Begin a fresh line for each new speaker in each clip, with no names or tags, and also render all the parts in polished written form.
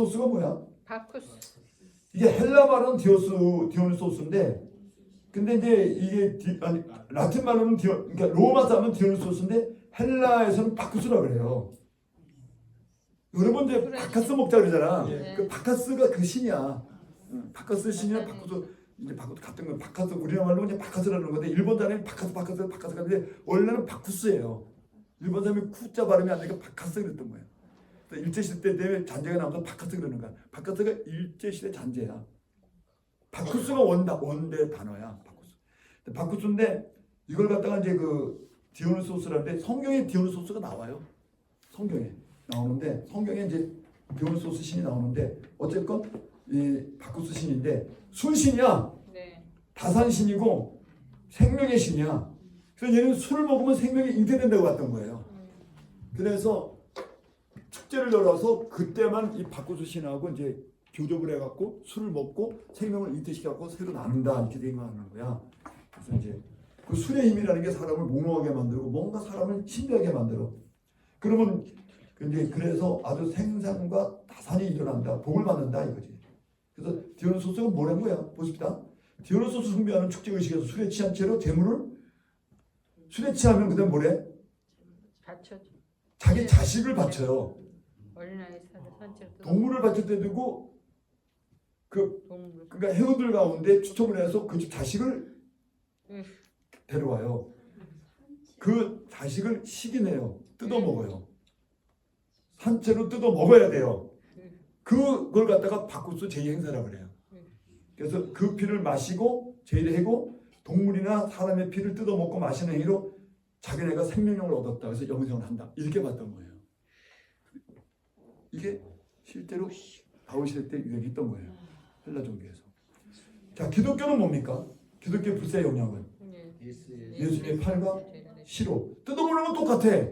디오니소스가 뭐야?
바쿠스.
이게 헬라 말은 디오니소스인데, 근데 이제 이게 라틴 말로는 그러니까 로마 사람은 디오니소스인데 헬라에서는 바쿠스라 그래요. 여러분 이제 바카스 먹자 그러잖아.
네.
그 바카스가 그 신이야. 바카스 신이랑 바쿠스 이제 바쿠스 같은 거. 바카스 우리나라 말로 이제 바카스라는 건데 일본 사람이 바카스가 근데 원래는 바쿠스예요. 일본 사람이 쿠자 발음이 안 되니까 바카스 그랬던 거예요. 일제시대 때 잔재가 나오면서 바카스 그러는 거야. 바카스가 일제시대 잔재야. 바쿠스가 원대 단어야. 바쿠스인데 이걸 갖다가 이제 그 디오니소스라는데 성경에 디오니소스가 나와요. 성경에 나오는데 성경에 이제 디오니소스 신이 나오는데 어쨌건 이 바쿠스 신인데 술신이야.
네.
다산신이고 생명의 신이야. 그래서 얘는 술을 먹으면 생명이 잉태된다고 봤던 거예요. 그래서 축제를 열어서 그때만 이 바쿠스 신하고 이제 교접을 해갖고 술을 먹고 생명을 잉태시켜갖고 새로 낳는다 이렇게 생각하는 거야. 그래서 이제 그 술의 힘이라는 게 사람을 몽롱하게 만들고 뭔가 사람을 신비하게 만들어. 그러면 이제 그래서 아주 생산과 다산이 일어난다, 복을 받는다 이거지. 그래서 디오니소스가 뭐라는 거야? 보십시다. 디오니소스 숭배하는 축제 의식에서 술에 취한 채로 재물을 술에 취하면 그다음 뭐래?
바쳐줘.
자기 자식을 바쳐요.
어린아이 산채로
동물을 바칠 때 되고
동물.
그러니까 회원들 가운데 추첨을 해서 그 집 자식을 데려와요. 그 자식을 식이내요. 뜯어 먹어요. 산채로 뜯어 먹어야 돼요. 그걸 갖다가 바쿠스 제2행사라고 그래요. 그래서 그 피를 마시고 제의를 하고 동물이나 사람의 피를 뜯어 먹고 마시는 행위로 자기네가 생명력을 얻었다. 그래서 영생을 한다. 이렇게 봤던 거예요. 이게 실제로 다윗 때 유행했던 거예요. 헬라 종교에서. 자, 기독교는 뭡니까? 기독교 불사의 영향은 예수님의 팔과 시로 뜯어먹는 건 똑같아.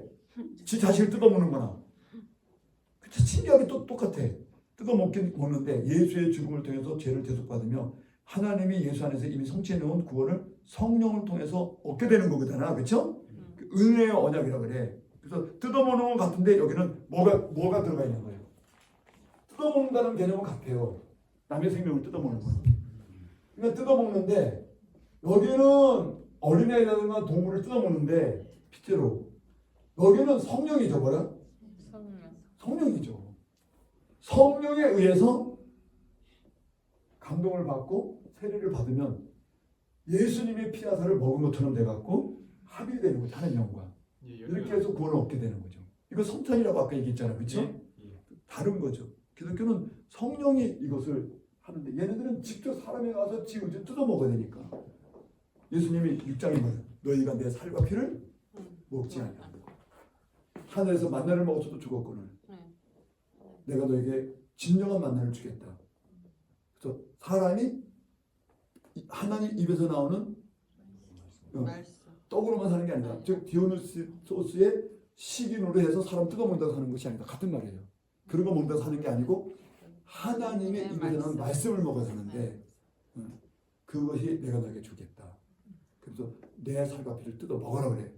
지 자식을 뜯어먹는 거나. 신기하게 또 똑같아. 뜯어먹긴 먹는데 예수의 죽음을 통해서 죄를 대속받으며 하나님이 예수 안에서 이미 성취해놓은 구원을 성령을 통해서 얻게 되는 거거든요. 그렇죠? 은혜의 언약이라 그래. 그래서 뜯어먹는 건 같은데 여기는 뭐가 들어가 있는 거예요. 뜯어먹는다는 개념은 같아요. 남의 생명을 뜯어먹는 거. 그러니까 뜯어먹는데 여기는 어린애라든가 동물을 뜯어먹는데 피째로 여기는 성령이죠. 뭐라? 성령이죠. 성령에 의해서 감동을 받고 세례를 받으면 예수님의 피하사를 먹은 것처럼 돼갖고 합이 되는 거죠. 하나님 영과. 이렇게 해서 구원을 얻게 되는 거죠. 이거 성찬이라고 아까 얘기했잖아요. 그렇죠? 다른 거죠. 기독교는 성령이 이것을 하는데 얘네들은 직접 사람에 가서 지금 뜯어 먹어야 되니까. 예수님이 6장에 뭐예요? 너희가 내 살과 피를 먹지 않냐. 하늘에서 만나를 먹어서도 죽었거늘. 내가 너에게 진정한 만나를 주겠다. 그래서 사람이 하나님 입에서 나오는 떡으로만 사는 게 아니라 즉 디오니소스의 식인으로 해서 사람 뜯어먹는다고 사는 것이 아니다. 같은 말이에요. 그런 거 먹는다고 사는 게 아니고 하나님의 입에서 나오는 말씀을 먹어야 하는데 그것이 내가 너에게 주겠다. 그래서 내 살과 피를 뜯어 먹어라 그래.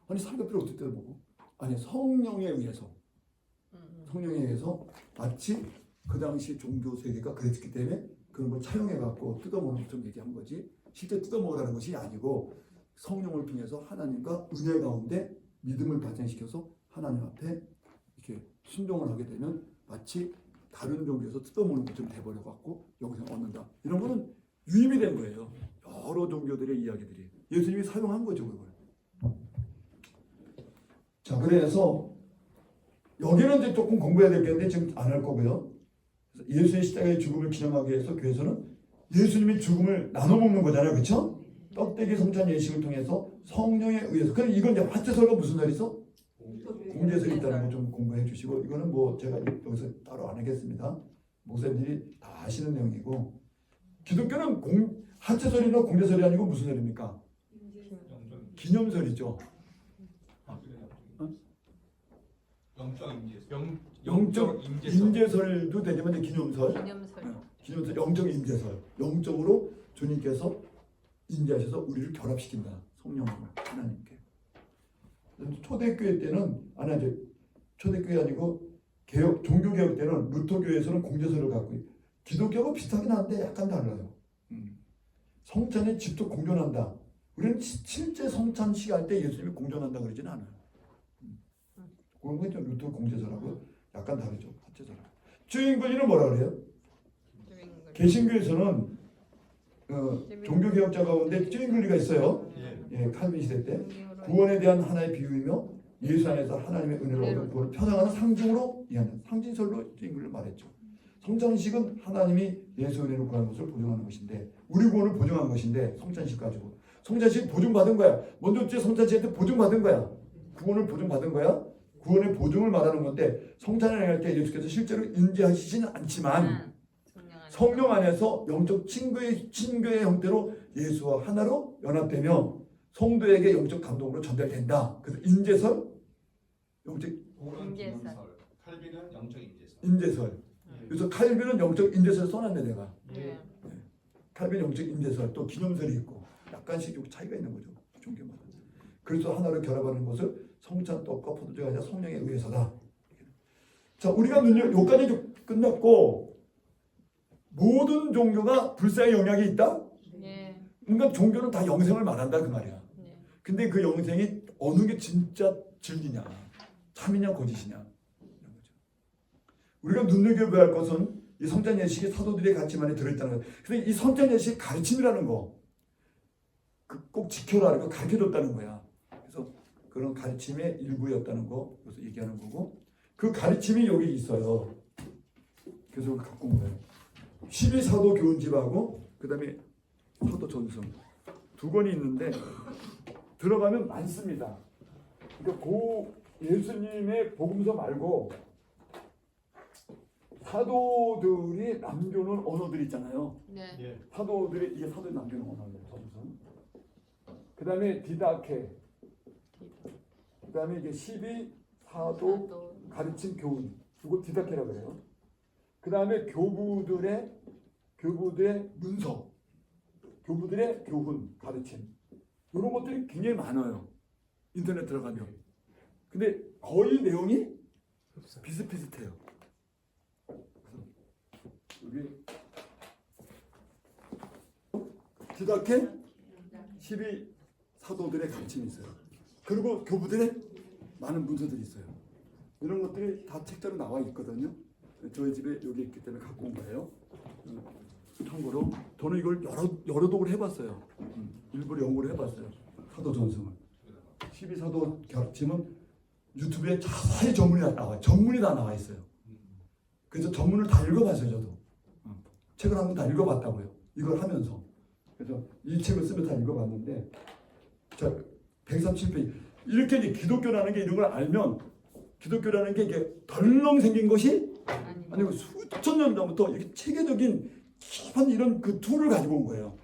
아니 살과 피를 어떻게 뜯어 먹어? 아니 성령에 의해서 마치 그 당시 종교 세계가 그랬기 때문에 그런 걸 차용해갖고 뜯어먹는 것처럼 얘기한 거지. 실제 뜯어먹으라는 것이 아니고 성령을 통해서 하나님과 은혜 가운데 믿음을 발전시켜서 하나님 앞에 이렇게 순종을 하게 되면 마치 다른 종교에서 뜯어먹는 것처럼 돼버려갖고 영생을 얻는다. 이런 거는 유입이 된 거예요. 여러 종교들의 이야기들이. 예수님이 사용한 거죠. 그걸. 자, 그래서 여기는 이제 조금 공부해야 되겠는데 지금 안 할 거고요. 예수의 십자가의 죽음을 기념하기 위해서 교회에서는 예수님이 죽음을 나눠 먹는 거잖아요. 그렇죠? 떡대기 성찬 예식을 통해서 성령에 의해서. 그럼 이건 이제 화채설과 무슨 날 있어? 공제설이 있다는 거 좀 공부해 주시고 이거는 뭐 제가 여기서 따로 안 하겠습니다. 목사님들이 다 아시는 내용이고 기독교는 화채설이나 공제설이 아니고 무슨 설입니까? 기념설이죠. 영적 임재설도 되지만 기념설, 영적 임재설, 영적으로 주님께서 임재하셔서 우리를 결합시킨다. 성령으로 하나님께. 초대교회 때는 초대교회 아니고 종교개혁 때는 루터교에서는 공제설을 갖고 기독교하고 비슷하긴 한데 약간 달라요. 성찬에 직접 공존한다. 우리는 실제 성찬식 할 때 예수님이 공존한다 그러진 않아요. 그런 건 좀 루터 공제설하고 약간 다르죠. 화제설하고. 주인권위는 뭐라 그래요? 개신교에서는 종교개혁자 가운데 주인권위가 있어요. 예, 칼빈 시대 때 구원에 대한 하나의 비유이며 예수 안에서 하나님의 은혜로 얻은 구원을 표상하는 상징으로 이해하는 상징설로 주인권위를 말했죠. 성찬식은 하나님이 예수 은혜로 구하는 것을 보증하는 것인데 우리 구원을 보증한 것인데 성찬식 가지고 성찬식 보증받은 거야. 먼저 째 성찬식한테 보증받은 거야. 구원을 보증받은 거야. 구원의 보증을 말하는 건데 성찬을 행할 때 예수께서 실제로 인지하시지는 않지만 성령 안에서 영적 친교의 형태로 예수와 하나로 연합되며 성도에게 영적 감동으로 전달된다. 그래서 인제설, 영적
인제설.
칼빈은 영적 인제설.
인제설. 그래서 칼빈은 영적 인제설 써놨네 내가.
네.
칼빈 영적 인제설 또 기념설이 있고 약간씩 차이가 있는 거죠. 종교마다. 그래서 하나로 결합하는 것을 성찬 떡과 포도주가 아니라 성령에 의해서다. 자, 우리가 여기까지 끝났고 모든 종교가 불사의 영향이 있다?
네.
그러니까 종교는 다 영생을 말한다 그 말이야.
네.
근데 그 영생이 어느 게 진짜 진리냐, 참이냐 거짓이냐 이런 거죠. 우리가 눈여겨봐야 할 것은 이 성찬 예식이 사도들의 가르침 안에 들어있다는 거예요. 그래서 이 성찬 예식 가르침이라는 거 꼭 지켜라 이거 가르쳐줬다는 거야. 그래서 그런 가르침의 일부였다는 거 그래서 얘기하는 거고 그 가르침이 여기 있어요. 그래서 그걸 갖고 온 거예요. 12사도 교훈집하고 그 다음에 사도 전승 두 권이 있는데 들어가면 많습니다. 그러니까 예수님의 복음서 말고 사도들이 남겨놓은 언어들 있잖아요.
네.
사도들이 이게 사도들이 남겨놓은 언어예요. 전승. 그 다음에 디다케. 그 다음에 이게 12사도 가르침 교훈. 이거 디다케라고 그래요. 그 다음에 교부들의 문서, 교부들의 교훈, 가르침 이런 것들이 굉장히 많아요. 인터넷 들어가면. 근데 거의 내용이 비슷비슷해요. 여기 디다케 12사도들의 가르침이 있어요. 그리고 교부들의 많은 문서들이 있어요. 이런 것들이 다 책자로 나와 있거든요. 저희 집에 여기 있기 때문에 갖고 온 거예요. 참고로 저는 이걸 여러 독을 해봤어요. 일부러 영어로 해봤어요. 사도 전승을. 12사도 가르침은 유튜브에 자세히 전문이 다 나와요. 전문이 다 나와 있어요. 그래서 전문을 다 읽어봤어요. 저도. 책을 한번 다 읽어봤다고요. 이걸 하면서. 그래서 이 책을 쓰면 다 읽어봤는데 자 137페이지 이렇게 이제 기독교라는 게 이런 걸 알면 기독교라는 게 이게 덜렁 생긴 것이 아니고 수천 년 전부터 이렇게 체계적인 깊은 이런 그 툴을 가지고 온 거예요.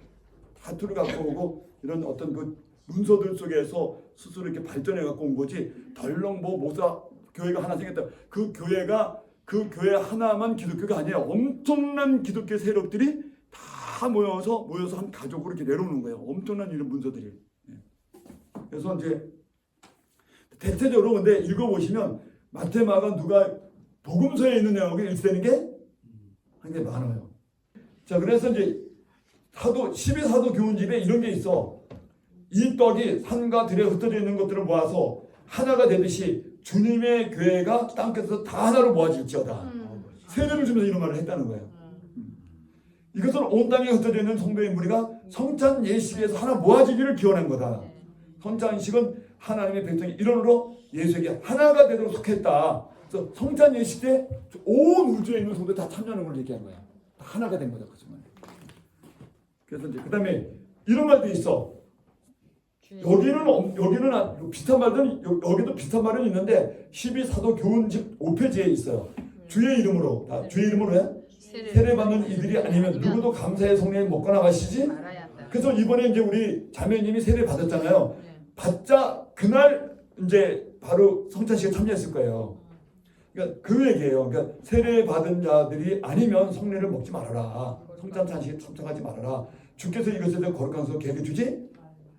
다 툴을 갖고 오고 이런 어떤 그 문서들 속에서 스스로 이렇게 발전해 갖고 온 거지 덜렁 모사 교회가 하나 생겼다. 그 교회 하나만 기독교가 아니에요. 엄청난 기독교 세력들이 다 모여서 한 가족으로 이렇게 내려오는 거예요. 엄청난 이런 문서들이. 그래서 이제 대체적으로 근데 읽어보시면 마태, 마가, 누가 복음서에 있는 내용이 일치되는 게 굉장히 많아요. 자, 그래서 이제 12사도 교훈집에 이런 게 있어. 이 떡이 산과 들에 흩어져 있는 것들을 모아서 하나가 되듯이 주님의 교회가 땅끝에서 다 하나로 모아질지어다. 세례를 주면서 이런 말을 했다는 거예요. 이것은 온 땅에 흩어져 있는 성도의 무리가 성찬 예식에서 하나 모아지기를 기원한 거다. 성찬식은 하나님의 백성이 일원으로 예수에게 하나가 되도록 속했다. 그래서 성찬 예식 때 온 우주에 있는 성도 다 참여하는 걸 얘기한 거야. 다 하나가 된 거다. 그래서 이제 그다음에 이런 말도 있어. 여기는 비슷한 말들은 여기도 비슷한 말은 있는데 12사도 교훈집 5페이지에 있어요. 주의 이름으로 주의 이름으로 해? 세례 받는 이들이 아니면 누구도 감사의 성령에 먹거나 마시지. 그래서 이번에 이제 우리 자매님이 세례 받았잖아요. 받자 그날 이제 바로 성찬식에 참여했을 거예요. 그러니까 그 얘기예요. 그러니까 세례 받은 자들이 아니면 성례를 먹지 말아라. 성찬식에 참석하지 말아라. 주께서 이것에 대해 거룩한 것을 계획해 주지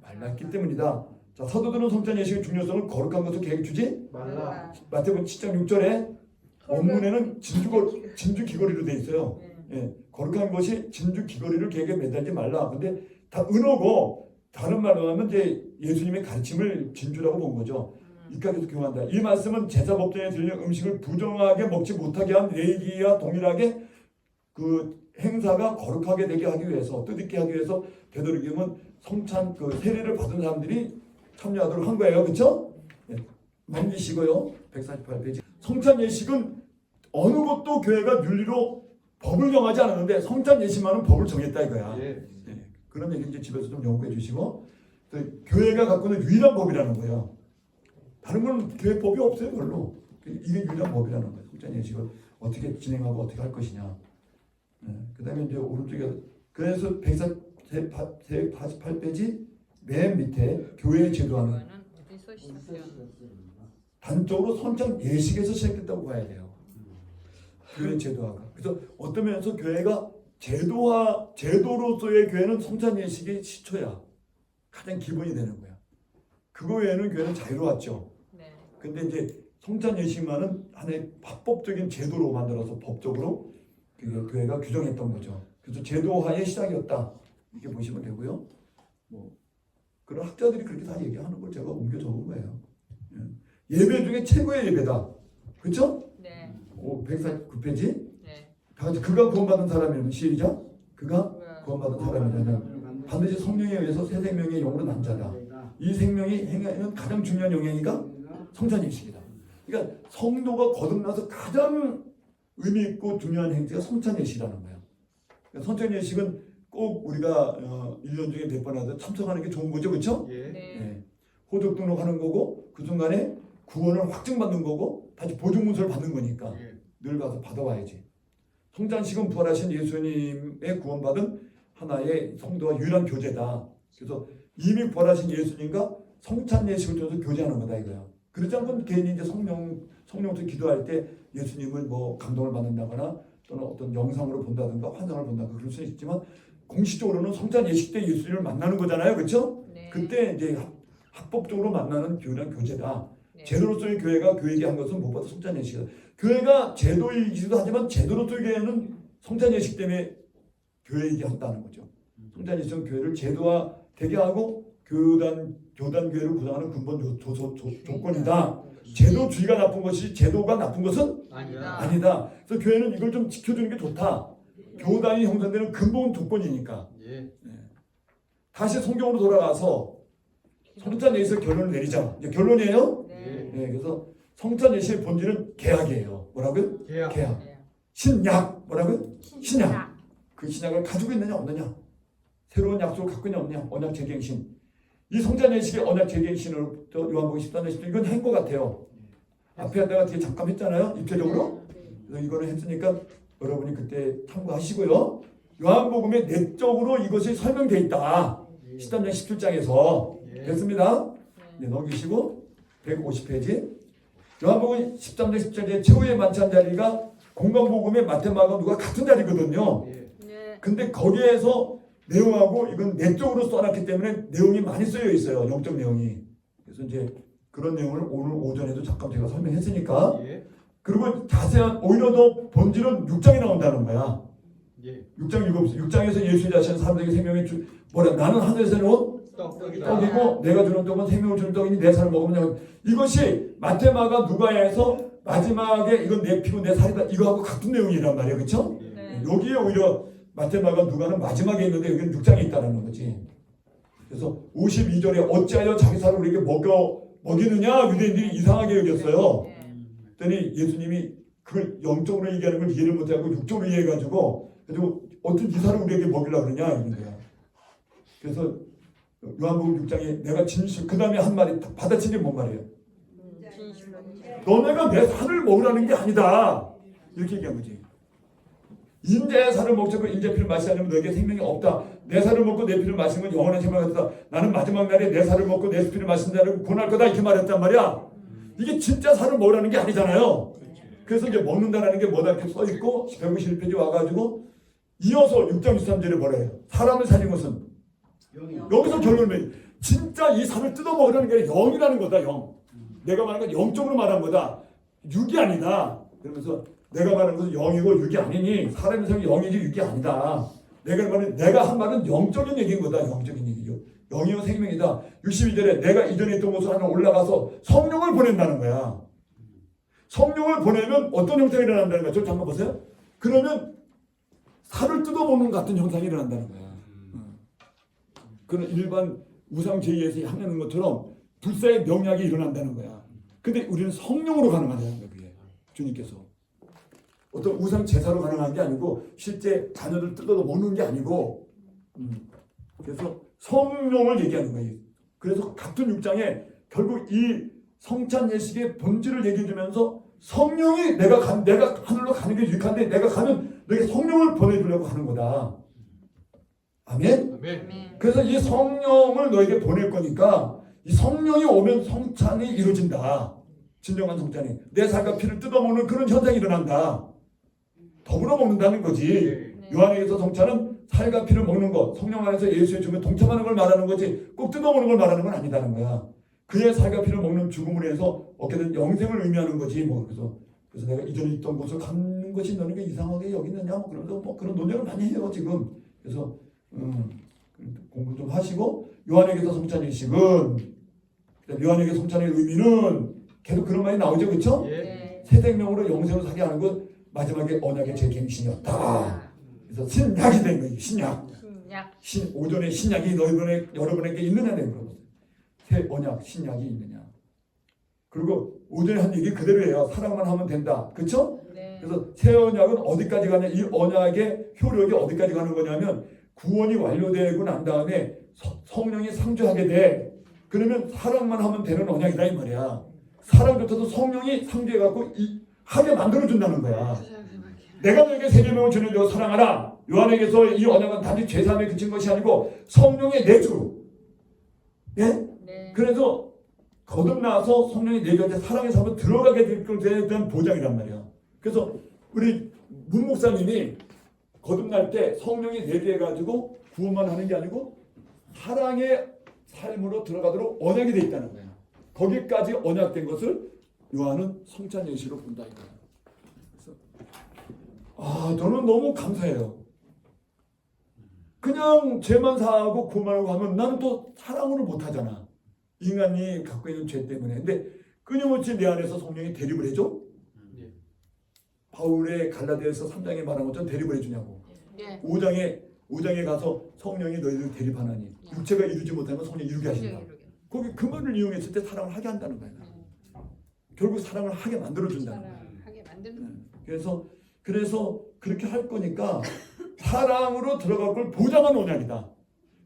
말랐기 때문이다. 자, 사도들은 성찬 예식의 중요성을 거룩한 것을 계획해 주지
말라.
마태복음 7장 6절에 원문에는 진주 귀걸이로 돼 있어요. 예, 거룩한 것이 진주 귀걸이를 계획에 매달지 말라. 근데 다 은어고 다른 말로 하면 이제 예수님의 가르침을 진주라고 본 거죠. 이까지도 교환한다. 이 말씀은 제사법전에 들리는 음식을 부정하게 먹지 못하게 한 레위기와 동일하게 그 행사가 거룩하게 되게 하기 위해서 뜻있게 하기 위해서 되도록이면 성찬 그 세례를 받은 사람들이 참여하도록 한 거예요. 그렇죠? 예. 넘기시고요. 148페이지. 성찬 예식은 어느 것도 교회가 윤리로 법을 정하지 않았는데 성찬 예식만은 법을 정했다 이거야. 예. 그런 얘기 이제 집에서 좀 연구해 주시고 교회가 갖고 있는 유일한 법이라는 거예요. 다른 건 교회 법이 없어요 별로. 이게 유일한 법이라는 거예요. 성찬 예식을 어떻게 진행하고 어떻게 할 것이냐. 그 다음에 이제 오른쪽에 그래서 148페이지 맨 밑에 교회의 제도하는
어디서 시작해요?
단적으로 성찬 예식에서 시작됐다고 봐야 돼요. 교회 제도화가. 그래서 어떤 면에서 교회가 제도로서의 교회는 성찬 예식의 시초야. 가장 기본이 되는 거야. 그거 외에는 교회는 자유로웠죠.
네.
근데 이제 성찬 예식만은 하나의 합법적인 제도로 만들어서 법적으로 교회가 규정했던 거죠. 그래서 제도화의 시작이었다. 이렇게 보시면 되고요. 뭐 그런 학자들이 그렇게 다 얘기하는 걸 제가 옮겨 적은 거예요. 예배 중에 최고의 예배다. 그렇죠?
네.
149페이지.
네.
다 같이 그가 구원받은 사람이라면 시리자. 그가 구원받은 사람이라면 반드시 성령에 의해서 새 생명의 영으로 난 자다. 이 생명이 행하는 가장 중요한 영향이가 성찬예식이다. 그러니까 성도가 거듭나서 가장 의미 있고 중요한 행사가 성찬예식이라는 거예요. 그러니까 성찬예식은 꼭 우리가 1년 중에 몇 번 하든 참석하는 게 좋은 거죠. 그렇죠?
네.
호적 등록하는 거고 그 순간에 구원을 확증받는 거고 다시 보증문서를 받는 거니까 늘 가서 받아와야지. 성찬식은 부활하신 예수님의 구원받은 하나의 성도와 유일한 교제다. 그래서 이미 부활하신 예수님과 성찬예식을 통해서 교제하는 거다 이거야. 그렇지 않고는 개인이 이제 성령부터 기도할 때 예수님을 뭐 감동을 받는다거나 또는 어떤 영상으로 본다든가 환상을 본다든가 그럴 수 있지만 공식적으로는 성찬예식 때 예수님을 만나는 거잖아요. 그렇죠?
네.
그때 이제 합법적으로 만나는 교회란 교제다.
네.
제도로서의 교회가 교회에게 한 것은 무엇보다 성찬예식이다. 교회가 제도이기도 하지만 제도로서의 교회는 성찬예식 때문에 교회이게 한다는 거죠. 성찬예식은 교회를 제도화되게 하고 교단교회를 구성하는 근본 조건이다. 제도주의가 나쁜 것이 제도가 나쁜 것은 아니다. 그래서 교회는 이걸 좀 지켜주는 게 좋다. 교단이 형성되는 근본 조건이니까. 다시 성경으로 돌아가서 성찬 예식의 결론을 내리자. 이제 결론이에요.
네.
그래서 성찬 예식의 본질은 계약이에요. 뭐라고요?
계약.
네.
신약. 뭐라고요? 신약. 그 신약을 가지고 있느냐 없느냐. 새로운 약속을 갖고 있느냐 없느냐. 언약 재갱신. 이 성찬 예식의 언약 재갱신을 요한복음 14장 10절 이건 한 것 같아요. 앞에 내가 뒤에 잠깐 했잖아요. 입체적으로. 그래서 이거를 했으니까 여러분이 그때 참고하시고요. 요한복음에 내적으로 이것이 설명되어 있다. 13장 17장에서 됐습니다. 네, 넘기시고 150페이지. 요한복음 13장 17장에 최후의 만찬 자리가 공강복음의 마태마가 누가 같은 자리거든요.
네.
근데 거기에서 내용하고 이건 내적으로 써놨기 때문에 내용이 많이 쓰여 있어요. 영적 내용이. 그래서 이제 그런 내용을 오늘 오전에도 잠깐 제가 설명했으니까. 그리고 자세한 오히려 더 본질은 6장에 나온다는 거야. 6장 읽어보세요. 6장에서 예수 자신은 사람들에게 생명의 나는 하늘에서 온 떡이고 내가 주는 떡은 생명을 주는 떡이니 내 살을 먹으면 이것이 마태마가 누가에서 마지막에 이건 내 피고 내 살이다 이거하고 같은 내용이란 말이에요. 그렇죠?
네.
여기에 오히려 마태마가 누가는 마지막에 있는데 여기는 6장에 있다는 거지. 그래서 52절에 어찌하여 자기 살을 우리에게 먹이느냐 유대인들이 이상하게 여겼어요. 그랬더니 예수님이 그걸 영적으로 얘기하는 걸 이해를 못하고 육적으로 이해해가지고 어떤 이사를 우리에게 먹이려고 그러냐 이런 거야. 그래서 요한복음 6장에 내가 진실 그 다음에 한 말이 받아친 게 뭔 말이에요?
진실로.
너네가 내 살을 먹으라는 게 아니다. 이렇게 얘기한 거지. 인자의 살을 먹자고 인자의 피를 마시지 않으면 너에게 생명이 없다. 내 살을 먹고 내 피를 마시는 건 영원한 생명이 없다. 나는 마지막 날에 내 살을 먹고 내 피를 마시는 자를 구원할 거다 이렇게 말했단 말이야. 이게 진짜 살을 먹으라는 게 아니잖아요. 그래서 이제 먹는다라는 게 뭐다 이렇게 써있고 151페이지 와가지고 이어서 6장 13절에 뭐래요? 사람을 살린 것은 여기서 결론을 진짜 이 살을 뜯어먹으라는 게 영이라는 거다. 영. 내가 말한 건 영적으로 말한 거다. 육이 아니다. 그러면서 내가 말하는 것은 영이고 육이 아니니 사람의 생각이 영이지 육이 아니다. 내가 한 말은 영적인 얘기인 거다. 영적인 얘기죠. 영이요 생명이다. 62절에 내가 이전에 있던 곳으로 하나 올라가서 성령을 보낸다는 거야. 성령을 보내면 어떤 형태가 일어난다는 거야. 저 잠깐 보세요. 그러면 살을 뜯어먹는 같은 형상이 일어난다는 거야. 그런 일반 우상 제의에서 하는 것처럼 불사의 명약이 일어난다는 거야. 근데 우리는 성령으로 가능하다는 거야. 그게 주님께서 어떤 우상 제사로 가능한 게 아니고 실제 자녀들 뜯어서 먹는 게 아니고 그래서 성령을 얘기하는 거예요. 그래서 같은 6장에 결국 이 성찬 예식의 본질을 얘기해 주면서 성령이 내가 하늘로 가는 게 유익한데 내가 가면 너에게 성령을 보내주려고 하는 거다. 아멘?
아멘.
그래서 이 성령을 너에게 보낼 거니까 이 성령이 오면 성찬이 이루어진다. 진정한 성찬이. 내 살과 피를 뜯어먹는 그런 현상이 일어난다. 더불어 먹는다는 거지. 요한에게서 성찬은 살과 피를 먹는 것, 성령 안에서 예수의 죽음에 동참하는 걸 말하는 거지 꼭 뜯어먹는 걸 말하는 건 아니다는 거야. 그의 살과 피를 먹는 죽음을 해서 얻게 된 영생을 의미하는 거지. 뭐 그래서 내가 이전에 있던 곳을 가는 것이 너는 게 이상하게 여기느냐 뭐 그러면서 뭐 그런 논쟁을 많이 해요 지금. 그래서 공부 좀 하시고 요한에게서 성찬 예식은 요한에게 성찬의 의미는 계속 그런 말이 나오죠, 그렇죠?
네.
새 생명으로 영생을 사게 하는 것 마지막에 언약의 재갱신이었다. 그래서 신약이 된 거예요. 신약. 오전에 신약이 여러분에게 있느냐는 물어보세요. 새 언약 신약이 있느냐. 그리고 오전에 한 얘기 그대로예요. 사랑만 하면 된다. 그렇죠?
네.
그래서 새 언약은 어디까지 가냐? 이 언약의 효력이 어디까지 가는 거냐면 구원이 완료되고 난 다음에 성령이 상주하게 돼. 그러면 사랑만 하면 되는 언약이다 이 말이야. 사랑조차도 성령이 상주해갖고 하게 만들어준다는 거야. 내가 너에게 새 계명을 주는 너 사랑하라. 요한에게서 이 언약은 단지 죄사함에 그친 것이 아니고 성령의 내주. 예?
네.
그래서 거듭나서 성령이 내 곁에 사랑의 삶을 들어가게 될 것에 대한 보장이란 말이야. 그래서 우리 문 목사님이 거듭날 때 성령이 내주해가지고 구원만 하는 게 아니고 사랑의 삶으로 들어가도록 언약이 돼 있다는 거야. 거기까지 언약된 것을 요한은 성찬 예식으로 본다 이거야. 그래서 저는 너무 감사해요. 그냥 죄만 사하고 구원하고 하면 나는 또 사랑으로 못하잖아. 인간이 갖고 있는 죄 때문에. 근데 끊임없이 내 안에서 성령이 대립을 해줘? 바울의 갈라디아서 3장에 말한 것처럼 대립을 해주냐고.
네.
5장에 가서 성령이 너희들 대립하나니 육체가 이루지 못하면 성령이 이루게 하신다. 거기 그 말을 이용했을 때 사랑을 하게 한다는 거야. 결국 사랑을 하게 만들어준다는 거야.
하게 만드는.
그래서 그렇게 할 거니까 사랑으로 들어갈 걸 보장한 언약이다.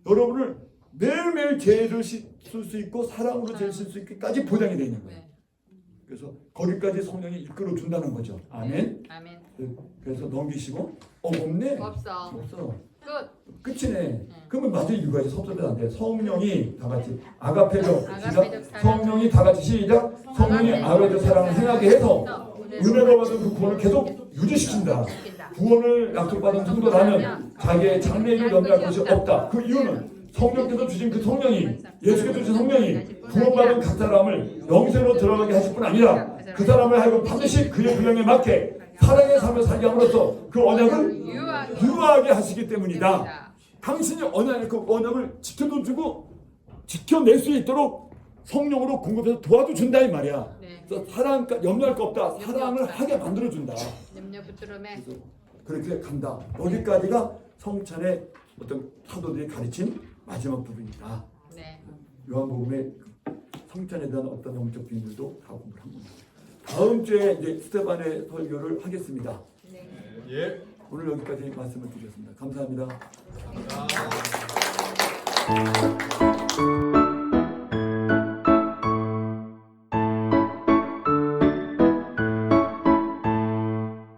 여러분을 매일매일 죄를 씻을 수 있고 사랑으로 죄를 씻을 수 있기까지 보장이 되어 있는 거예요. 그래서 거기까지 성령이 이끌어 준다는 거죠. 아멘.
아멘.
그래서 넘기시고 없네.
없어. 끝.
끝이네. 그러면 마저 읽어야지. 섭섭해도 안 돼. 성령이 다 같이 아가페적 시작. 성령이 다 같이 시작. 성령이 아가페적 사랑을 행하게 해서 은혜로 받은 그 구원을 계속 유지시킨다. 구원을 약속받은 성도라면 자기의 장래를 염려할 것이 없다. 그 이유는 성령께서 주신 그 성령이 예수께서 주신 성령이 구원받은 각 사람을 영생으로 들어가게 하실 뿐 아니라 그 사람을 하여금 반드시 그의 분량에 맞게 사랑의 삶을 살게 함으로써 그 언약을 유하게 하시기 때문이다. 당신이 그 언약을 지켜주고 지켜낼 수 있도록 성령으로 공급해서 도와준다 이 말이야. 그래서 사랑 염려할 거 없다. 사랑을 하게 만들어준다. 그렇게 간다. 여기까지가 성찬의 어떤 사도들이 가르친 마지막 부분이다.
네.
요한복음의 성찬에 대한 어떤 영적 비밀도 다 공부를 한 겁니다. 다음 주에 이제 스테반의 설교를 하겠습니다.
네.
예.
오늘 여기까지 말씀을 드렸습니다. 감사합니다.
감사합니다.